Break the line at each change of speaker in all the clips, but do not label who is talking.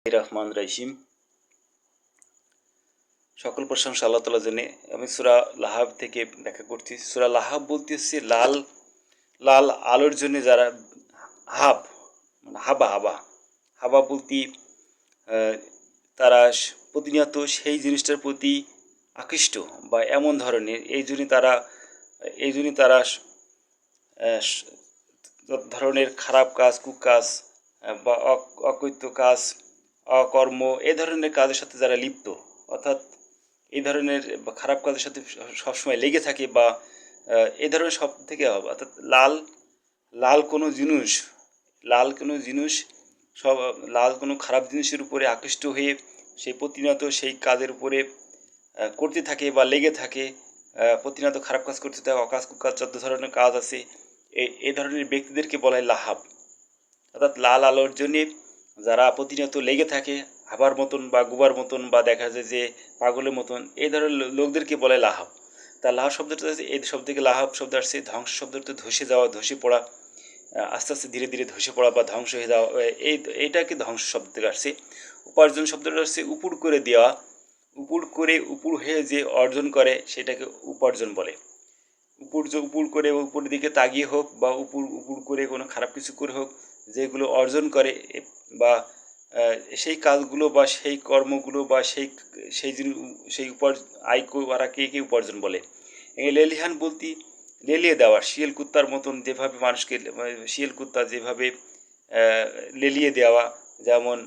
রহমান রাহিম। সকল প্রশংসা আল্লাহ তাআলার জন্য। আমি সূরা লাহাব থেকে ব্যাখ্যা করছি। সূরা লাহাব বলতে হচ্ছে লাল লাল আলোর জন্য যারা হাব মানে হাবা হাবা হাবা বলতে তারা প্রতিনিয়ত সেই জিনিসটার প্রতি আকৃষ্ট বা এমন ধরনের এই জন্য তারা ধরনের খারাপ কাজ কুকাজ বা অকৈত্য কাজ অকর্ম এ ধরনের কাজের সাথে যারা লিপ্ত, অর্থাৎ এই ধরনের খারাপ কাজের সাথে সবসময় লেগে থাকে বা এই ধরনের সব থেকে হবে, অর্থাৎ লাল লাল কোনো জিনিস সব লাল কোনো খারাপ জিনিসের উপরে আকৃষ্ট হয়ে সেই প্রতিনিয়ত সেই কাজের উপরে করতে থাকে বা লেগে থাকে, প্রতিনিয়ত খারাপ কাজ করতে থাকে, অকাজ কুকাজ যত ধরনের কাজ আছে এই ধরনের ব্যক্তিদেরকে বলা হয় লাহাব। অর্থাৎ লাল আলোর জন্যে যারা প্রতিনিয়ত লেগে থাকে হাবার মতন বা গুবার মতন বা দেখা যায় যে পাগলের মতন, এই ধরনের লোকদেরকে বলে লাহাব। তা লাহাব শব্দটা এই শব্দ থেকে লাহাব শব্দ আসছে ধ্বংস শব্দটা ধসে যাওয়া, ধসে পড়া, আস্তে আস্তে ধীরে ধীরে ধসে পড়া বা ধ্বংস হয়ে যাওয়া, এইটাকে ধ্বংস শব্দ থেকে আসছে। উপার্জন শব্দটা আসছে উপুড় করে দেওয়া, উপুড় হয়ে যে অর্জন করে সেটাকে উপার্জন বলে। উপুড় করে উপরের দিকে তাগিয়ে হোক বা উপুড় করে কোনো খারাপ কিছু করে হোক, যেগুলো অর্জন করে বা সেই কাজগুলো বা সেই কর্মগুলো বা সেই আয় করা কে উপার্জন বলে। লেলিহান বলতে লেলিয়ে দেওয়া, শিয়াল কুত্তার মতন যেভাবে মানুষকে শিয়াল কুত্তা যেভাবে লেলিয়ে দেওয়া, যেমন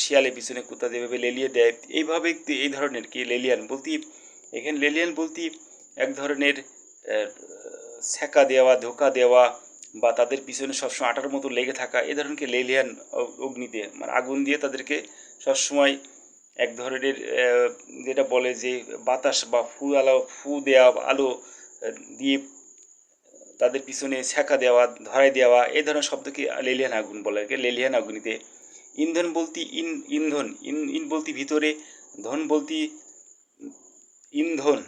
শিয়ালের পিছনে কুত্তা যেভাবে লেলিয়ে দেয়, এইভাবে এই ধরনের কি লেলিয়ান বলতে, এখানে লেলিয়ান বলতে এক ধরনের ছ্যাঁকা দেওয়া, ধোকা দেওয়া বা তাদের পিছনে সবসময় আটার মতো লেগে থাকা, এই ধরনেরকে লেলিয়ান অগ্নিতে মানে আগুন দিয়ে তাদেরকে সবসময় এক ধরনের যেটা বলে যে বাতাস বা ফু দেওয়া আলো দিয়ে তাদের পিছনে ছ্যাঁকা দেওয়া, ধরাই দেওয়া, এই ধরনের শব্দকে লেলিয়ান আগুন বলে। লেলিয়ান আগুনিতে ইন্ধন বলতে ইন্ধন ইন বলতে ভিতরে, ধন বলতে ইন্ধন,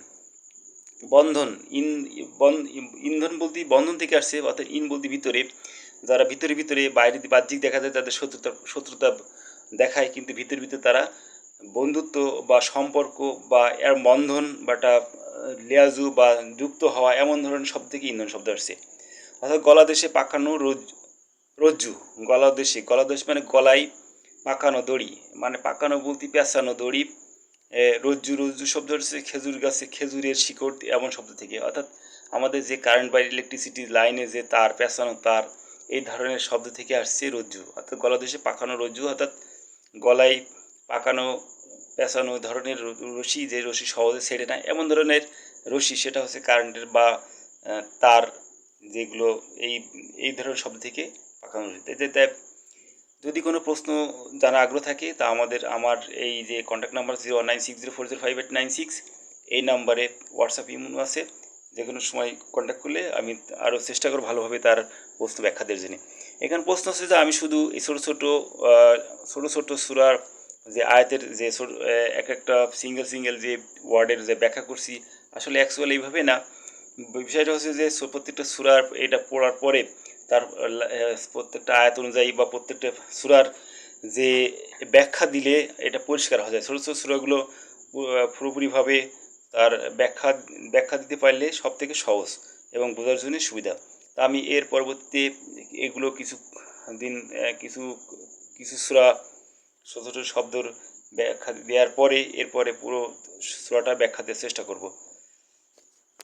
বন্ধন ইন্ধন বলতে বন্ধন থেকে আসছে, অর্থাৎ ইন বলতে ভিতরে, যারা ভিতরে বাইরে বাহ্যিক দেখা যায় তাদের শত্রুতা দেখায়, কিন্তু ভিতরে তারা বন্ধুত্ব বা সম্পর্ক বা এর বন্ধন বা একটা লেয়াজু বা যুক্ত হওয়া, এমন ধরনের শব্দ থেকে ইন্ধন শব্দ আসছে। অর্থাৎ গলাদেশে পাকানো রজ্জু, গলাদেশ মানে গলায় পাকানো দড়ি, মানে পাকানো বলতে পেঁচানো দড়ি। রজ্জু শব্দ হচ্ছে খেজুর গাছে খেজুরের শিকড়, এমন শব্দ থেকে, অর্থাৎ আমাদের যে কারেন্ট বা ইলেকট্রিসিটি লাইনে যে তার, পেঁচানো তার, এই ধরনের শব্দ থেকে আসছে রজ্জু। অর্থাৎ গলাদেশে পাকানো রজ্জু, অর্থাৎ গলায় পাকানো পেঁচানো ধরনের রশি, যে রশি সহজে ছেড়ে না, এমন ধরনের রশি, সেটা হচ্ছে কারেন্টের বা তার, যেগুলো এই ধরনের শব্দ থেকে পাকানো রশি। যদি কোনো প্রশ্ন জানার আগ্রহ থাকে তা আমার এই যে কন্ট্যাক্ট নাম্বার 09604058996, এই নাম্বারে হোয়াটসঅ্যাপ ইমো আছে, যে কোনো সময় কন্ট্যাক্ট করলে আমি আরও চেষ্টা করব ভালোভাবে তার প্রশ্ন ব্যাখ্যা দেওয়ার জন্য। এখানে প্রশ্ন হচ্ছে যে আমি শুধু এই ছোটো ছোটো সূরার যে আয়াতের যে এক একটা সিঙ্গেল যে ওয়ার্ডের যে ব্যাখ্যা করছি, আসলে অ্যাকচুয়ালি এইভাবে না। বিষয়টা হচ্ছে যে প্রত্যেকটা সূরার এটা পড়ার পরে তার প্রত্যেকটা আয়াত অনুযায়ী বা প্রত্যেকটা সূরার যে ব্যাখ্যা দিলে এটা পরিষ্কার হয়ে যায়। ছোটো ছোটো সূরাগুলো পুরোপুরিভাবে তার ব্যাখ্যা দিতে পারলে সব থেকে সহজ এবং বোঝার জন্য সুবিধা। তা আমি এর পরবর্তীতে এগুলো কিছু সূরা ছোটো ছোটো শব্দর ব্যাখ্যা দেওয়ার পরে এরপরে পুরো সূরাটার ব্যাখ্যা দেওয়ার চেষ্টা করব।